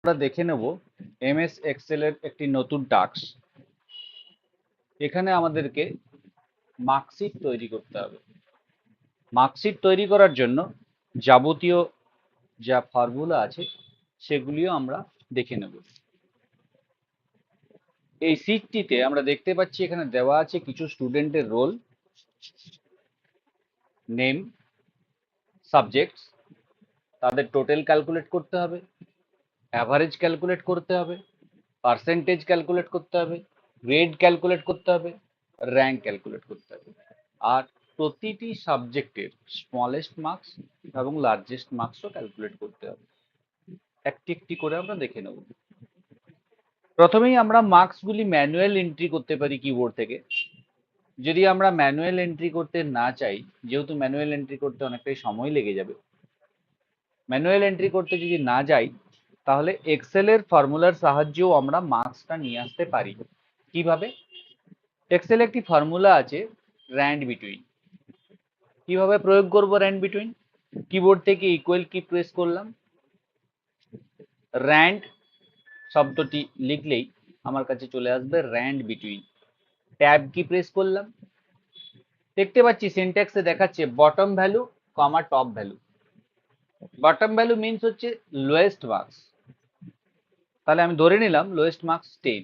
আমরা দেখে নেব এমএস এক্সেল এর একটি নতুন টাস্ক। এখানে আমাদেরকে মার্কশিট তৈরি করতে হবে। মার্কশিট তৈরি করার জন্য যাবতীয় যা ফর্মুলা আছে সেগুলিও আমরা দেখে নেব। এই শীটটিতে আমরা দেখতে পাচ্ছি এখানে দেওয়া আছে কিছু স্টুডেন্টের রোল, নেম, সাবজেক্টস, তাদের টোটাল ক্যালকুলেট করতে হবে, অ্যাভারেজ ক্যালকুলেট করতে হবে, পার্সেন্টেজ ক্যালকুলেট করতে হবে, গ্রেড ক্যালকুলেট করতে হবে, র্যাঙ্ক ক্যালকুলেট করতে হবে। আর প্রতিটি সাবজেক্টের স্মলেস্ট মার্কস এবং লার্জেস্ট মার্কসও ক্যালকুলেট করতে হবে। একটি একটি করে আমরা দেখে নেব। প্রথমেই আমরা মার্কসগুলি ম্যানুয়াল এন্ট্রি করতে পারি কিবোর্ড থেকে। যদি আমরা ম্যানুয়াল এন্ট্রি করতে না চাই, যেহেতু ম্যানুয়াল এন্ট্রি করতে অনেকটাই সময় লেগে যাবে, ম্যানুয়াল এন্ট্রি করতে যদি না যাই তাহলে এক্সেলের ফর্মুলার সাহায্যেও আমরা মার্কসটা নিয়ে আসতে পারি। কিভাবে? এক্সেলে একটি ফর্মুলা আছে র্যান্ড বিটুইন। কিভাবে প্রয়োগ করব র্যান্ড বিটুইন? কিবোর্ড থেকে ইকুয়াল কি প্রেস করলাম, র্যান্ড শব্দটি লিখলেই আমার কাছে চলে আসবে rand between. Tab key press করলাম, দেখতে পাচ্ছি সিনট্যাক্সে দেখাচ্ছে bottom value comma top value. Bottom value means হচ্ছে লোয়েস্ট মার্কস, তাহলে আমি ধরে নিলাম লোয়েস্ট মার্কস 10।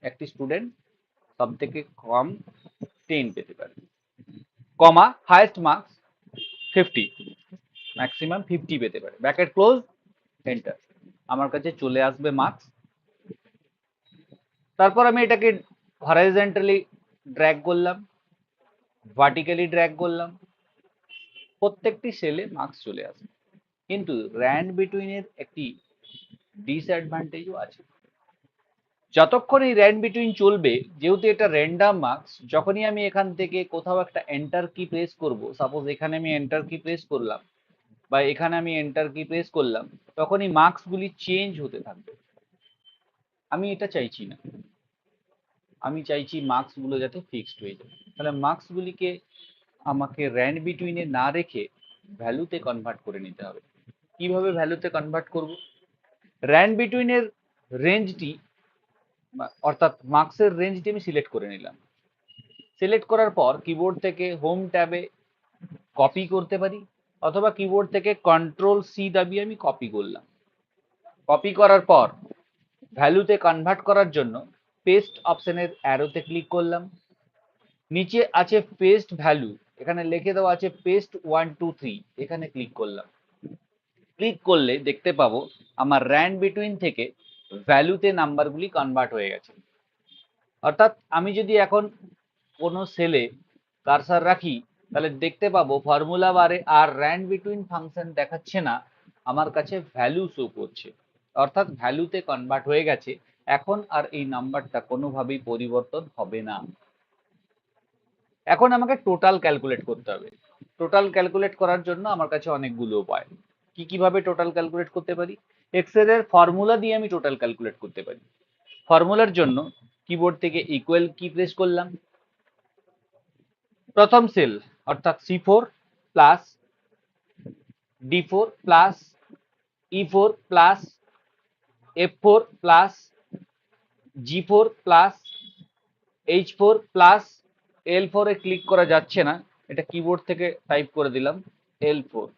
একটি স্টুডেন্ট সব থেকে কম 10 পেতে পারে, কমা হাইয়েস্ট মার্কস 50, ম্যাক্সিমাম 50 পেতে পারে, ব্র্যাকেট ক্লোজ, এন্টার। আমার কাছে চলে আসবে মার্কস। তারপর আমি এটাকে হরাইজন্টালি ড্র্যাগ করলাম, ভার্টিক্যালি ড্র্যাগ করলাম, প্রত্যেকটি সেলে মার্কস চলে আসবে। কিন্তু র্যান্ড বিটুইনের একটি ডিসঅ্যাডভান্টেজও আছে। যতক্ষণ এই র্যান্ড বিটুইন চলবে, যেহেতু এটা র্যান্ডাম মার্কস, যখনই আমি এখান থেকে কোথাও একটা এন্টার কি প্রেস করব, সাপোজ এখানে আমি এন্টার কি প্রেস করলাম বা এখানে আমি এন্টার কি প্রেস করলাম, তখনই মার্কসগুলি চেঞ্জ হতে থাকবে। আমি এটা চাইছি না, আমি চাইছি মার্কসগুলো যাতে ফিক্সড হয়ে যায়। তাহলে মার্কসগুলিকে আমাকে র্যান্ড বিটুইনে না রেখে ভ্যালুতে কনভার্ট করে নিতে হবে। কিভাবে ভ্যালুতে কনভার্ট করব? র্যান্ড বিটুইনের রেঞ্জটি অর্থাৎ মার্কসের রেঞ্জটি আমি সিলেক্ট করে নিলাম। সিলেক্ট করার পর কিবোর্ড থেকে হোম ট্যাবে কপি করতে পারি, অথবা কিবোর্ড থেকে কন্ট্রোল সি দাবিয়ে আমি কপি করলাম। কপি করার পর ভ্যালুতে কনভার্ট করার জন্য পেস্ট অপশনের অ্যারোতে ক্লিক করলাম। নিচে আছে পেস্ট ভ্যালু, এখানে লিখে দেওয়া আছে পেস্ট 1 2 3, এখানে ক্লিক করলাম। ক্লিক করলে দেখতে পাবো আমার র্যান্ড বিটুইন থেকে ভ্যালুতে নাম্বারগুলি কনভার্ট হয়ে গেছে। অর্থাৎ আমি যদি এখন কোনো সেলে কারসার রাখি, তাহলে দেখতে পাবো ফর্মুলা বারে আর র্যান্ড বিটুইন ফাংশন দেখাচ্ছে না, আমার কাছে ভ্যালু শো করছে। অর্থাৎ ভ্যালুতে কনভার্ট হয়ে গেছে, এখন আর এই নাম্বারটা কোনোভাবেই পরিবর্তন হবে না। এখন আমাকে টোটাল ক্যালকুলেট করতে হবে। টোটাল ক্যালকুলেট করার জন্য আমার কাছে অনেকগুলো উপায়। কিভাবে টোটাল ক্যালকুলেট করতে পারি? এক্সেলের ফর্মুলা দিয়ে আমি টোটাল ক্যালকুলেট করতে পারি। ফর্মুলার জন্য কিবোর্ড থেকে ইকুয়াল কি প্রেস করলাম, প্রথম সেল অর্থাৎ C4 plus D4 plus E4 plus F4 plus G4 plus H4 plus L4 এ ক্লিক করা যাচ্ছে না, এটা কিবোর্ড থেকে টাইপ করে দিলাম L4,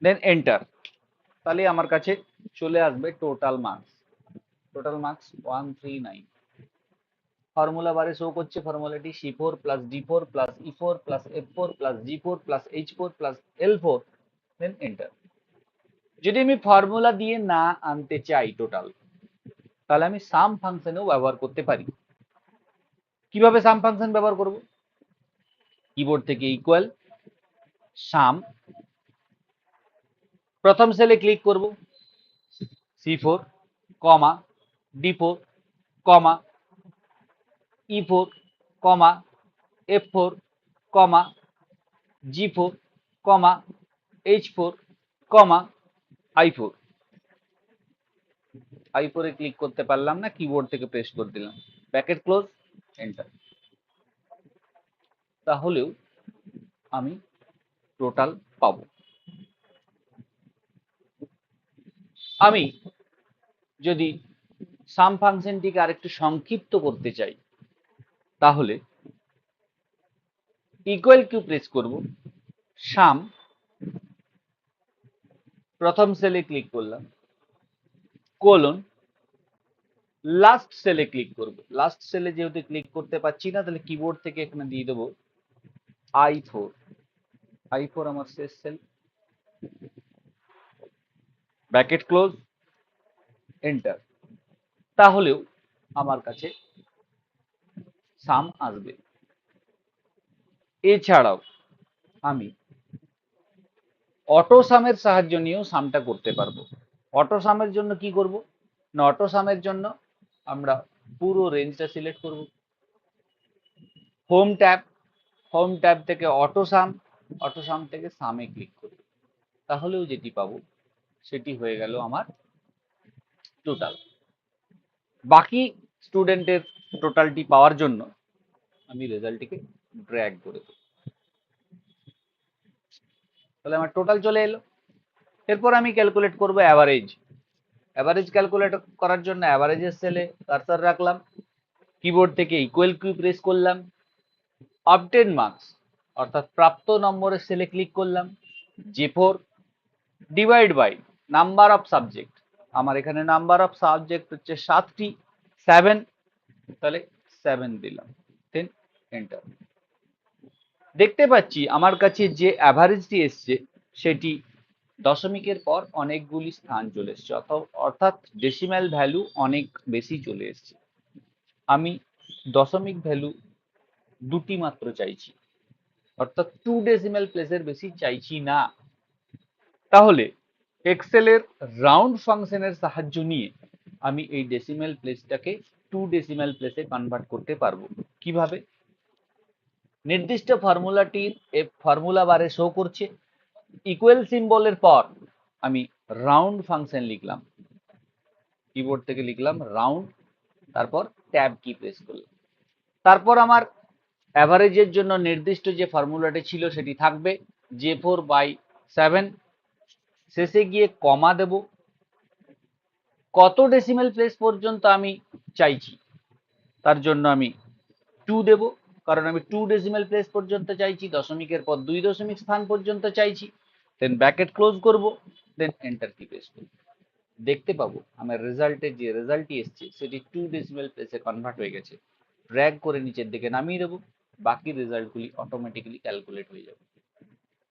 দেন এন্টার। তাহলে আমার কাছে চলে আসবে total marks. Total marks 139। Formula বারে শো করছে ফর্মুলাটি C4 plus D4 plus E4 plus F4 plus G4 plus H4 plus L4, then enter. যদি আমি ফর্মুলা দিয়ে না আনতে চাই টোটাল, তাহলে আমি সাম ফাংশনেও ব্যবহার করতে পারি। কিভাবে সাম ফাংশন ব্যবহার করব? কিবোর্ড থেকে ইকুয়াল সাম, প্রথম সেলে ক্লিক করব, C4 কমা D4 কমা E4 কমা F4 কমা G4 কমা H4 কমা I4। I4 এ ক্লিক করতে পারলাম না, কিবোর্ড থেকে প্রেস করে দিলাম, ব্র্যাকেট ক্লোজ, এন্টার। তাহলেও আমি টোটাল পাবো। আমি যদি সাম ফাংশনটিকে আরেকটু সংক্ষিপ্ত করতে চাই তাহলে ইকুয়াল কিউ প্রেস করব, সাম প্রথম সেলে ক্লিক করলাম, কোলন লাস্ট সেলে ক্লিক করব। লাস্ট সেলে যেহেতু ক্লিক করতে পারছি না, তাহলে কিবোর্ড থেকে এখানে দিয়ে দেবো I4। I4 আমার শেষ সেল, ব্র্যাকেট ক্লোজ, এন্টার। তাহলেও আমার কাছে সাম আসবে। এছাড়াও আমি অটো সামের সাহায্য নিয়েও সামটা করতে পারবো। অটো সামের জন্য কি করব না, অটো সামের জন্য আমরা পুরো রেঞ্জটা সিলেক্ট করব, হোম ট্যাব, হোম ট্যাব থেকে অটো সাম, অটো সাম থেকে সামে ক্লিক করব। তাহলেও যেটি পাবো সেটি হয়ে গেল আমার টোটাল। বাকি স্টুডেন্টের টোটালটি পাওয়ার জন্য আমি রেজাল্টটিকে ড্র্যাগ করে দেব, তাহলে আমার টোটাল চলে এলো। এরপর আমি ক্যালকুলেট করব অ্যাভারেজ। অ্যাভারেজ ক্যালকুলেট করার জন্য অ্যাভারেজের সেলে কার্সার রাখলাম, কিবোর্ড থেকে ইকুয়াল কিউ প্রেস করলাম, অবটেন মার্কস অর্থাৎ প্রাপ্ত নম্বরের সেলে ক্লিক করলাম, J4 divide by number of subject. আমার এখানে নাম্বার অফ সাবজেক্ট হচ্ছে 7টি, 7, তাহলে 7 দিলাম, দেন এন্টার। দেখতে পাচ্ছি আমার কাছে যে অ্যাভারেজটি এসছে সেটি দশমিকের পর অনেকগুলি স্থান চলে এসছে, অর্থাৎ ডেসিম্যাল ভ্যালু অনেক বেশি চলে এসছে। আমি দশমিক ভ্যালু দুটি মাত্র চাইছি, অর্থাৎ 2 ডেসিমাল প্লেসের বেশি চাইছি না। তাহলে এক্সেলের রাউন্ড ফাংশনের সাহায্য নিয়ে আমি এই ডেসিমাল প্লেসটাকে 2 ডেসিমাল প্লেসে কনভার্ট করতে পারবো। কিভাবে? নির্দিষ্ট ফর্মুলাটির ফর্মুলা বারে শো করছে, ইকুয়াল সিম্বলের পর আমি রাউন্ড ফাংশন লিখলাম, কিবোর্ড থেকে লিখলাম রাউন্ড, তারপর ট্যাব কি প্রেস করলাম। তারপর আমার অ্যাভারেজের জন্য নির্দিষ্ট যে ফর্মুলাটি ছিল সেটি থাকবে, J4/7, শেষে গিয়ে কমা দেব। কত ডেসিমেল প্লেস পর্যন্ত আমি চাইছি তার জন্য আমি 2 দেব, কারণ আমি 2 ডেসিমেল প্লেস পর্যন্ত চাইছি, দশমিকের পর 2 দশমিক স্থান পর্যন্ত চাইছি। দেন ব্র্যাকেট ক্লোজ করব, দেন এন্টার কি প্রেস করব। দেখতে পাবো আমার রেজাল্টের যে রেজাল্টটি এসছে সেটি 2 ডেসিমেল প্লেসে কনভার্ট হয়ে গেছে। ড্র্যাগ করে নিচের দিকে নামিয়ে দেবো, বাকি রেজাল্টগুলি অটোমেটিক্যালি ক্যালকুলেট হয়ে যাবে।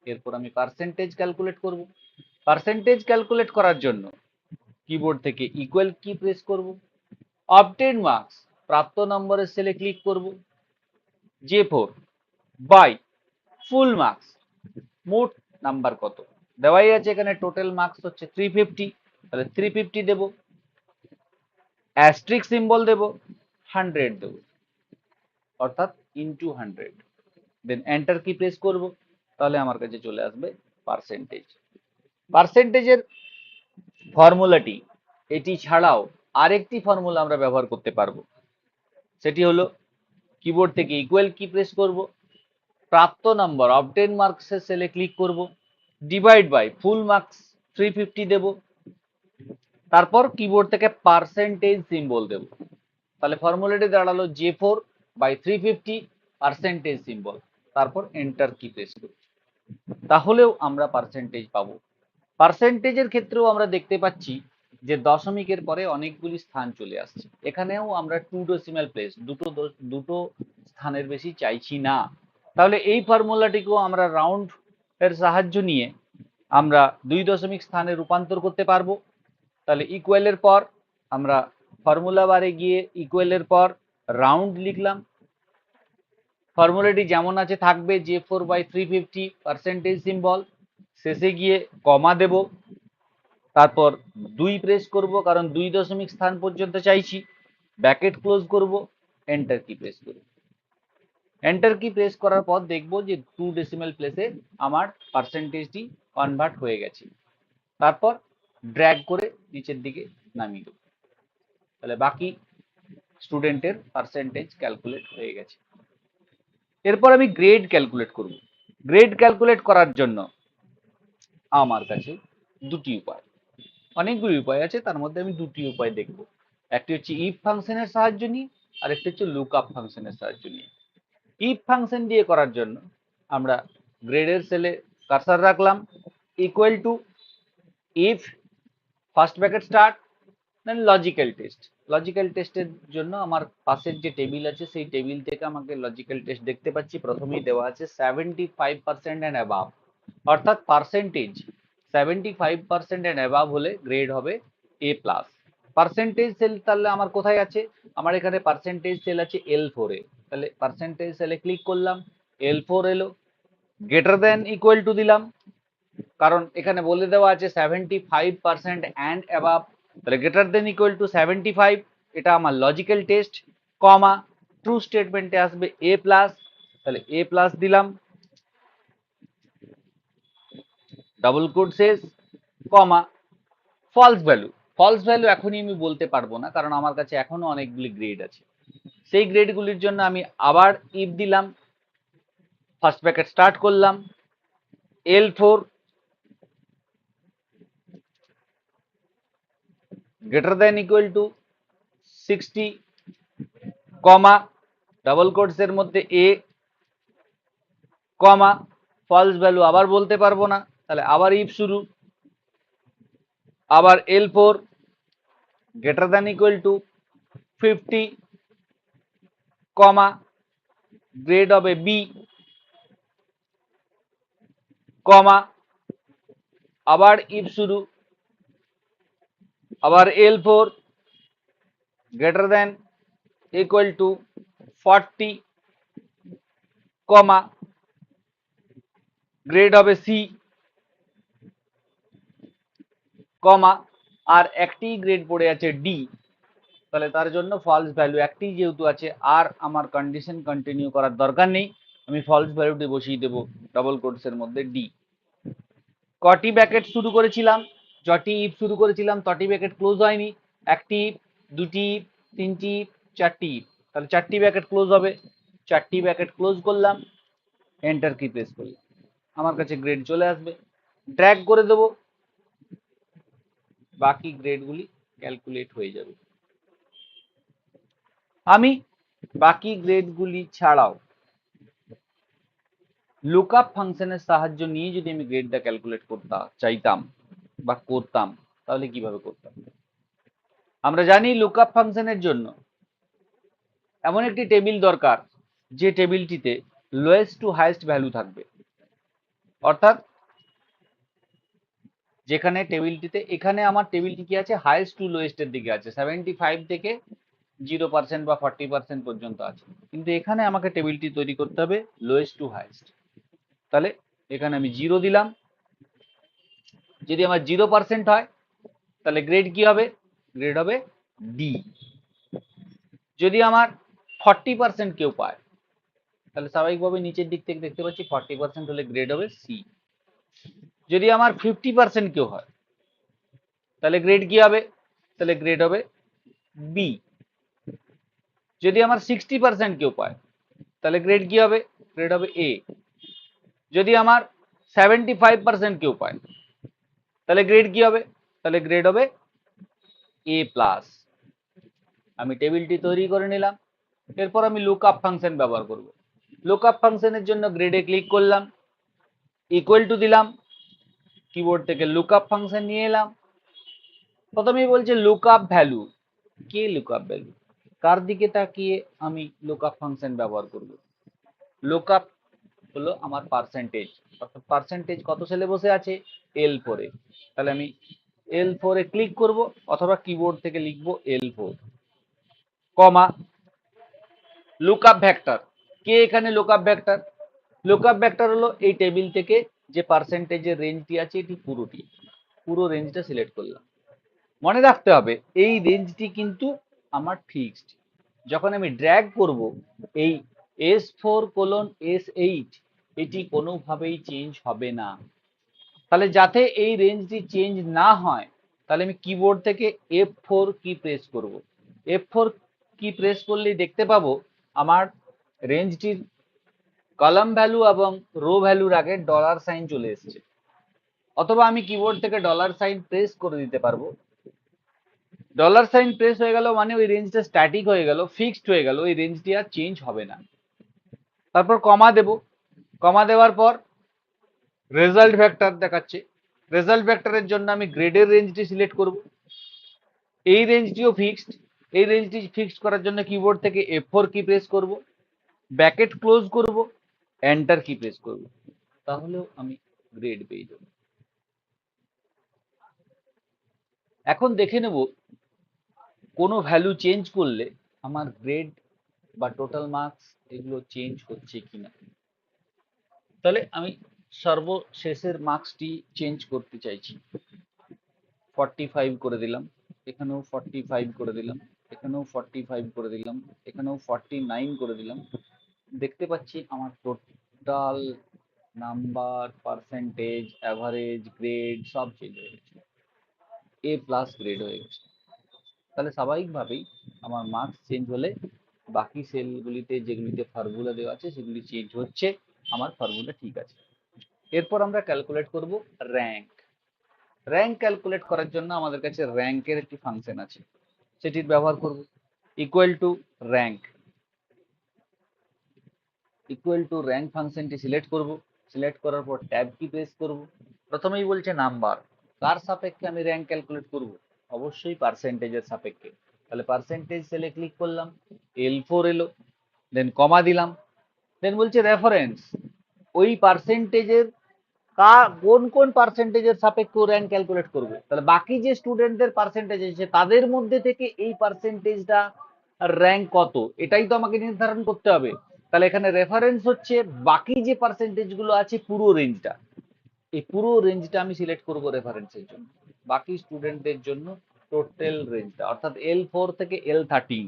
এরপর আমি পার্সেন্টেজ ক্যালকুলেট করব। পার্সেন্টেজ ক্যালকুলেট করার জন্য কিবোর্ড থেকে ইকুয়াল কি প্রেস করব, অবটেন মার্কস প্রাপ্ত নম্বরের সেলে ক্লিক করব, J4 বাই ফুল মার্কস, মোট নাম্বার কত দেওয়াই আছে এখানে, টোটাল মার্কস হচ্ছে 350, তাহলে 350 দেব, অ্যাস্ট্রিক সিম্বল দেব, 100 দেব, অর্থাৎ into 100, then enter key press করব। তাহলে আমার কাছে চলে আসবে পার্সেন্টেজ। পার্সেন্টেজের ফর্মুলাটি এটি ছাড়াও আরেকটি ফর্মুলা আমরা ব্যবহার করতে পারবো, সেটি হলো কিবোর্ড থেকে ইকুয়াল কি প্রেস করব, প্রাপ্ত নম্বর অবটেন মার্কসের সেলে ক্লিক করব, ডিভাইড বাই ফুল মার্কস 350 দেব, তারপর কিবোর্ড থেকে পার্সেন্টেজ সিম্বল দেব। তাহলে ফর্মুলাটি দাঁড়ালো J4/350 পার্সেন্টেজ সিম্বল, তারপর এন্টার কি প্রেস করব। তাহলেও আমরা পার্সেন্টেজ পাবো। পার্সেন্টেজের ক্ষেত্রেও আমরা দেখতে পাচ্ছি যে দশমিকের পরে অনেকগুলি স্থান চলে আসছে। এখানেও আমরা 2 ডেসিমাল প্লেস, দুটো স্থানের বেশি চাইছি না। তাহলে এই ফর্মুলাটিকেও আমরা রাউন্ড এর সাহায্য নিয়ে আমরা 2 দশমিক স্থানে রূপান্তর করতে পারবো। তাহলে ইকুয়ালের পর আমরা ফর্মুলা বারে গিয়ে ইকুয়ালের পর রাউন্ড লিখলাম, ফর্মুলাটি যেমন আছে থাকবে, J4/350 পার্সেন্টেজ সিম্বল, শেষে গিয়ে কমা দেব, তারপর 2 প্রেস করব কারণ 2 দশমিক স্থান পর্যন্ত চাইছি, ব্র্যাকেট ক্লোজ করব, এন্টার কি প্রেস করব। এন্টার কি প্রেস করার পর দেখব যে 2 ডেসিমাল প্লেসে আমার পার্সেন্টেজটি কনভার্ট হয়ে গেছে। তারপর ড্র্যাগ করে নিচের দিকে নামিয়ে দেব, তাহলে বাকি স্টুডেন্টের পার্সেন্টেজ ক্যালকুলেট হয়ে গেছে। এরপর আমি গ্রেড ক্যালকুলেট করব। গ্রেড ক্যালকুলেট করার জন্য আমার কাছে দুটি উপায়। অনেকগুলি উপায় আছে, তার মধ্যে আমি দুটি উপায় দেখব। একটি হচ্ছে ইফ ফাংশনের সাহায্য নিয়ে, আর একটি হচ্ছে লুক আপ ফাংশনের সাহায্য নিয়ে। ইফ ফাংশন দিয়ে করার জন্য আমরা গ্রেডের সেলে কার্সার রাখলাম, equal to if first bracket start then logical test. Logical টেস্টের জন্য আমার পাশের যে টেবিল আছে সেই টেবিল থেকে আমাকে লজিক্যাল টেস্ট দেখতে পাচ্ছি, প্রথমেই দেওয়া আছে 75% অ্যান্ড অ্যাবাভ, অর্থাৎ পার্সেন্টেজ 75% অ্যান্ড অ্যাবাভ হলে গ্রেড হবে এ প্লাস। পার্সেন্টেজ সেল তাহলে আমার কোথায় আছে? আমার এখানে পার্সেন্টেজ সেল আছে L4 এ। তাহলে পার্সেন্টেজ সেলে ক্লিক করলাম, L4 এলো, গ্রেটার দেন ইকুয়াল টু দিলাম, কারণ এখানে বলে দেওয়া আছে 75% অ্যান্ড অ্যাবাভ, তাহলে গ্রেটার দেন ইকুয়াল টু 75, এটা আমার লজিক্যাল টেস্ট, কমা ট্রু স্টেটমেন্টে আসবে এ প্লাস, তাহলে এ প্লাস দিলাম, ডাবল কোট শেষ, কমা ফলস ভ্যালু। ফলস ভ্যালু এখনই আমি বলতে পারবো না, কারণ আমার কাছে এখনো অনেকগুলি গ্রেড আছে। সেই গ্রেডগুলির জন্য আমি আবার ইফ দিলাম, ফার্স্ট ব্র্যাকেট স্টার্ট করলাম, L4 greater than equal to 60, comma double quotes এর মধ্যে এ, কমা ফলস ভ্যালু আবার বলতে পারবো না, তাহলে আবার ইফ শুরু, আবার L4 greater than equal to 50, comma grade হবে বি, কমা আবার ইফ শুরু, আবার L4 greater than equal to 40, comma grade হবে সি, কমা আর একটি গ্রেড পড়ে আছে ডি, তাহলে তার জন্য ফলস ভ্যালু একটি যেহেতু আছে, আর আমার কন্ডিশন কন্টিনিউ করার দরকার নেই, আমি ফলস ভ্যালুটি বসিয়ে দেবো ডাবল কোটসের মধ্যে ডি। কটি ব্র্যাকেট শুরু করেছিলাম, যটি ইফ শুরু করেছিলাম তটি ব্র্যাকেট ক্লোজ হয়নি, একটি, দুটি, তিনটি, চারটি, তাহলে চারটি ব্র্যাকেট ক্লোজ হবে, চারটি ব্র্যাকেট ক্লোজ করলাম, এন্টার কি প্রেস করলাম, আমার কাছে গ্রেড চলে আসবে, ড্র্যাগ করে দেবো, বাকি গ্রেডগুলি ক্যালকুলেট হয়ে যাবে। আমি বাকি গ্রেডগুলি ছাড়াও লুকআপ ফাংশনের সাহায্য নিয়ে যদি আমি গ্রেডটা ক্যালকুলেট করতে চাইতাম বা করতাম, তাহলে কিভাবে করতাম? আমরা জানি লুকআপ ফাংশনের জন্য এমন একটি টেবিল দরকার যে টেবিলটিতে লোয়েস্ট টু হাইয়েস্ট ভ্যালু থাকবে, অর্থাৎ যেখানে টেবিলটিতে, এখানে আমার টেবিলটি কি আছে, হাইয়েস্ট টু লোয়েস্টের দিকে আছে, 75 থেকে 0% বা 40% পর্যন্ত আছে, কিন্তু এখানে আমাকে টেবিলটি তৈরি করতে হবে লোয়েস্ট টু হাইয়েস্ট। তাহলে এখানে আমি 0 দিলাম, যদি আমার 0% হয় তাহলে গ্রেড কি হবে? গ্রেড হবে ডি। যদি আমার 40% কেউ পায়, তাহলে স্বাভাবিকভাবে নিচের দিক থেকে দেখতে পাচ্ছি 40% হলে গ্রেড হবে সি। যদি আমার 50% কেউ হয়, তাহলে গ্রেড কি হবে? তাহলে গ্রেড হবে বি। যদি আমার 60% কেউ পায়, তাহলে গ্রেড কি হবে? গ্রেড হবে এ। যদি আমার 75% কেউ পায়, তাহলে গ্রেড কি হবে? তাহলে গ্রেড হবে এ প্লাস। আমি টেবিলটি তৈরি করে নিলাম, এরপর আমি লুকআপ ফাংশন ব্যবহার করব। লুকআপ ফাংশনের জন্য গ্রেডে ক্লিক করলাম, ইকুয়াল টু দিলাম, কিবোর্ড থেকে লুকআপ ফাংশন নিয়ে এলাম, প্রথমেই বলছে লুকআপ ভ্যালু। কে লুকআপ ভ্যালু? কার দিকে তাকিয়ে আমি লুকআপ ফাংশন ব্যবহার করব? লুকআপ হলো আমার পার্সেন্টেজ, অর্থাৎ পার্সেন্টেজ কত সেলে বসে আছে? L4 এ। তাহলে আমি L4 এ ক্লিক করব, অথবা কিবোর্ড থেকে লিখব L4, কমা লুকআপ ভেক্টর। কে এখানে লুকআপ ভেক্টর? লুকআপ ভেক্টর হলো এই টেবিল থেকে যে পার্সেন্টেজের রেঞ্জটি আছে, এটি পুরোটি, পুরো রেঞ্জটা সিলেক্ট করলাম। মনে রাখতে হবে এই রেঞ্জটি কিন্তু আমার ফিক্সড, যখন আমি ড্র্যাগ করব এই S4:S8 এটি কোনোভাবেই চেঞ্জ হবে না। তাহলে যাতে এই রেঞ্জটি চেঞ্জ না হয়, তাহলে আমি কিবোর্ড থেকে F4 কি প্রেস করব। F4 কি প্রেস করলেই দেখতে পাবো আমার রেঞ্জটির কলাম ভ্যালু এবং রো ভ্যালুর আগে ডলার সাইন চলে এসছে। অথবা আমি কিবোর্ড থেকে ডলার সাইন প্রেস করে দিতে পারবো। ডলার সাইন প্রেস হয়ে গেল মানে ওই রেঞ্জটা স্ট্যাটিক হয়ে গেল, ফিক্সড হয়ে গেল, ওই রেঞ্জটি আর চেঞ্জ হবে না। তারপর কমা দেব, কমা দেওয়ার পর রেজাল্ট ভেক্টর দেখাচ্ছে। রেজাল্ট ভেক্টরের জন্য আমি গ্রেডের রেঞ্জটি সিলেক্ট করব। এই রেঞ্জটিও ফিক্সড। এই রেঞ্জটি ফিক্সড করার জন্য কিবোর্ড থেকে F4 কি প্রেস করব, ব্র্যাকেট ক্লোজ করব, এন্টার কি প্রেস করব, তাহলেও আমি গ্রেড পেয়ে যাব। এখন দেখে নেব কোনো ভ্যালু চেঞ্জ করলে আমার গ্রেড বা টোটাল মার্কস এগুলো চেঞ্জ হচ্ছে কিনা। তাহলে আমি সর্বশেষের মার্কসটি চেঞ্জ করতে চাইছি। 45 করে দিলাম, এখানেও 45 করে দিলাম, এখানেও 45 করে দিলাম, এখানেও 49 করে দিলাম। দেখতে পাচ্ছি আমার total number, percentage, average, grade সব চেঞ্জ হয়ে গেছে, এ প্লাস গ্রেড হয়ে গেছে। তাহলে স্বাভাবিকভাবেই আমার মার্কস চেঞ্জ হলে বাকি সেলগুলিতে যেগুলিতে ফর্মুলা দেওয়া আছে সেগুলি চেঞ্জ হচ্ছে, আমার ফর্মুলা ঠিক আছে। এরপর আমরা ক্যালকুলেট করব র্যাঙ্ক। র্যাঙ্ক ক্যালকুলেট করার জন্য আমাদের কাছে র্যাঙ্কের একটি ফাংশন আছে, সেটির ব্যবহার করব। Equal two rank, equal to rank ফাংশনটি সিলেক্ট করব। সিলেক্ট করার পর ট্যাব কি প্রেস করব। প্রথমেই বলছে নাম্বার, কার সাপেক্ষে আমি র্যাঙ্ক ক্যালকুলেট করব, অবশ্যই পার্সেন্টেজের সাপেক্ষে। তাহলে পার্সেন্টেজ সেলে ক্লিক করলাম, L4 এলো, দেন কমা দিলাম, দেন বলছে রেফারেন্স, ওই পার্সেন্টেজের কোন কোন পার্সেন্টেজের সাপেক্ষে র্যাঙ্ক ক্যালকুলেট করবে। তাহলে বাকি যে স্টুডেন্টদের পার্সেন্টেজ আছে তাদের মধ্যে থেকে এই পার্সেন্টেজটা র্যাঙ্ক কত, এটাই তো আমাকে নির্ধারণ করতে হবে। তাহলে এখানে রেফারেন্স হচ্ছে বাকি যে পার্সেন্টেজ গুলো আছে পুরো রেঞ্জটা, এই পুরো রেঞ্জটা আমি সিলেক্ট করব রেফারেন্সের জন্য। বাকি স্টুডেন্টদের জন্য টোটাল রেঞ্জটা, অর্থাৎ L4 থেকে L13।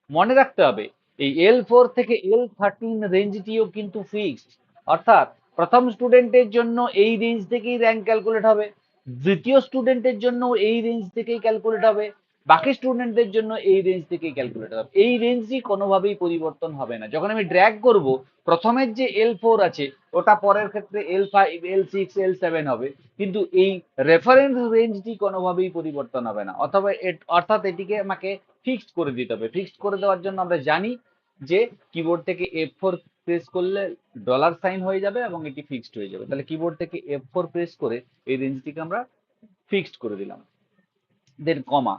মনে রাখতে হবে এই L4 থেকে L13 রেঞ্জটিও কিন্তু ফিক্সড, অর্থাৎ প্রথম স্টুডেন্টের জন্য এই রেঞ্জ থেকেই র্যাঙ্ক ক্যালকুলেট হবে, দ্বিতীয় স্টুডেন্টের জন্য এই রেঞ্জ থেকেই ক্যালকুলেট হবে, বাকি স্টুডেন্টদের জন্য এই রেঞ্জ থেকেই ক্যালকুলেট হবে। এই রেঞ্জই কোনোভাবেই পরিবর্তন হবে না। যখন আমি ড্র্যাগ করব, প্রথমের যে L4 আছে ওটা পরের ক্ষেত্রে L5, L6, L7 হবে, কিন্তু এই রেফারেন্স রেঞ্জটি কোনোভাবেই পরিবর্তন হবে না। অথবা অর্থাৎ এটিকে আমাকে ফিক্সড করে দিতে হবে। ফিক্সড করে দেওয়ার জন্য আমরা জানি যে কিবোর্ড থেকে F4 প্রেস করলে ডলার সাইন হয়ে যাবে এবং এটি ফিক্সড হয়ে যাবে। তাহলে কিবোর্ড থেকে F4 প্রেস করে এই রেঞ্জটিকে আমরা ফিক্সড করে দিলাম। দেন কমা,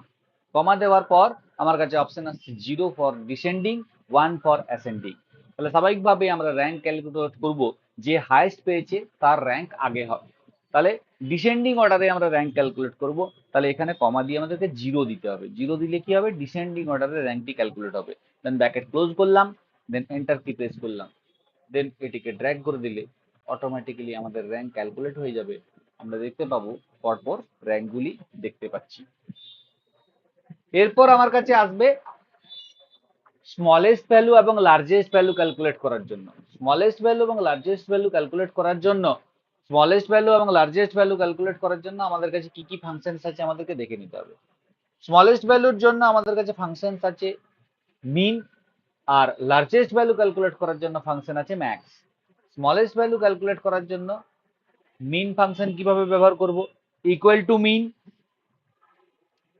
কমা দেওয়ার পর আমার কাছে অপশন আসছে 0 ফর ডিসেন্ডিং, 1 ফর অ্যাসেন্ডিং। তাহলে স্বাভাবিকভাবে আমরা র্যাঙ্ক ক্যালকুলেট করব, যে হাইয়েস্ট পেয়েছে তার র্যাঙ্ক আগে হবে। তাহলে ডিসেন্ডিং অর্ডারে আমরা র্যাঙ্ক ক্যালকুলেট করব। তাহলে এখানে কমা দিয়ে আমাদেরকে 0 দিতে হবে। 0 দিলে কি হবে, ডিসেন্ডিং অর্ডারে র্যাঙ্কটি ক্যালকুলেট হবে। দেন ব্র্যাকেট ক্লোজ করলাম, দেন এন্টার কি প্রেস করলাম, দেন এটিকে ড্র্যাগ করে দিলে অটোমেটিক্যালি আমাদের র্যাঙ্ক ক্যালকুলেট হয়ে যাবে। আমরা দেখতে পাবো পরপর র্যাঙ্কগুলি দেখতে পাচ্ছি। এরপর আমার কাছে আসবে স্মলেস্ট ভ্যালু এবং লার্জেস্ট ভ্যালু ক্যালকুলেট করার জন্য। স্মলেস্ট ভ্যালু এবং লার্জেস্ট ভ্যালু ক্যালকুলেট করার জন্য স্মলেস্ট ভ্যালু এবং লার্জেস্ট ভ্যালু ক্যালকুলেট করার জন্য আমাদের কাছে কি কি ফাংশনস আছে আমাদেরকে দেখে নিতে হবে। স্মলেস্ট ভ্যালুর জন্য আমাদের কাছে ফাংশনস আছে মিন, আর লার্জেস্ট ভ্যালু ক্যালকুলেট করার জন্য ফাংশন আছে ম্যাক্স। স্মলেস্ট ভ্যালু ক্যালকুলেট করার জন্য মিন ফাংশন কিভাবে ব্যবহার করব, equal to min,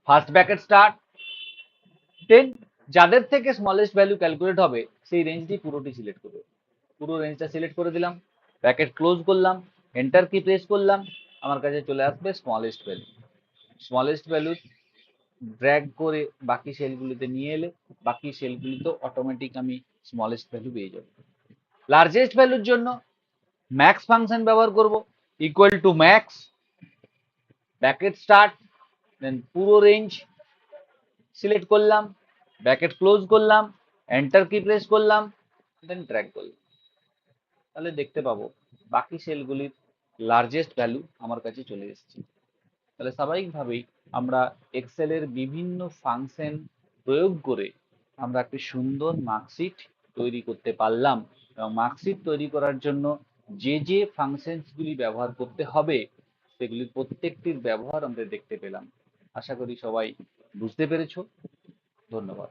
first bracket start, then যাদের থেকে স্মলেস্ট ভ্যালু ক্যালকুলেট হবে সেই রেঞ্জটি পুরোটি সিলেক্ট করবে। পুরো রেঞ্জটা সিলেক্ট করে দিলাম, ব্র্যাকেট ক্লোজ করলাম, এন্টার কি প্রেস করলাম, আমার কাছে চলে আসবে smallest value. Smallest value drag করে বাকি সেলগুলিতে নিয়ে এলে বাকি সেলগুলিতে অটোমেটিক আমি স্মলেস্ট ভ্যালু পেয়ে যাব। লার্জেস্ট ভ্যালুর জন্য ম্যাক্স ফাংশন ব্যবহার করব, equal to max, bracket start, then পুরো রেঞ্জ সিলেক্ট করলাম, ব্র্যাকেট ক্লোজ করলাম, এন্টার কি প্রেস করলাম, দেন ড্র্যাগ করলাম। তাহলে দেখতে পাবো বাকি সেলগুলির লার্জেস্ট ভ্যালু আমার কাছে চলে এসেছে। তাহলে স্বাভাবিকভাবেই আমরা এক্সেলের বিভিন্ন ফাংশন প্রয়োগ করে আমরা একটি সুন্দর মার্কশিট তৈরি করতে পারলাম, এবং মার্কশিট তৈরি করার জন্য যে যে ফাংশনসগুলি ব্যবহার করতে হবে সেগুলির প্রত্যেকটির ব্যবহার আমরা দেখতে পেলাম। আশা করি সবাই বুঝতে পেরেছো। ধন্যবাদ।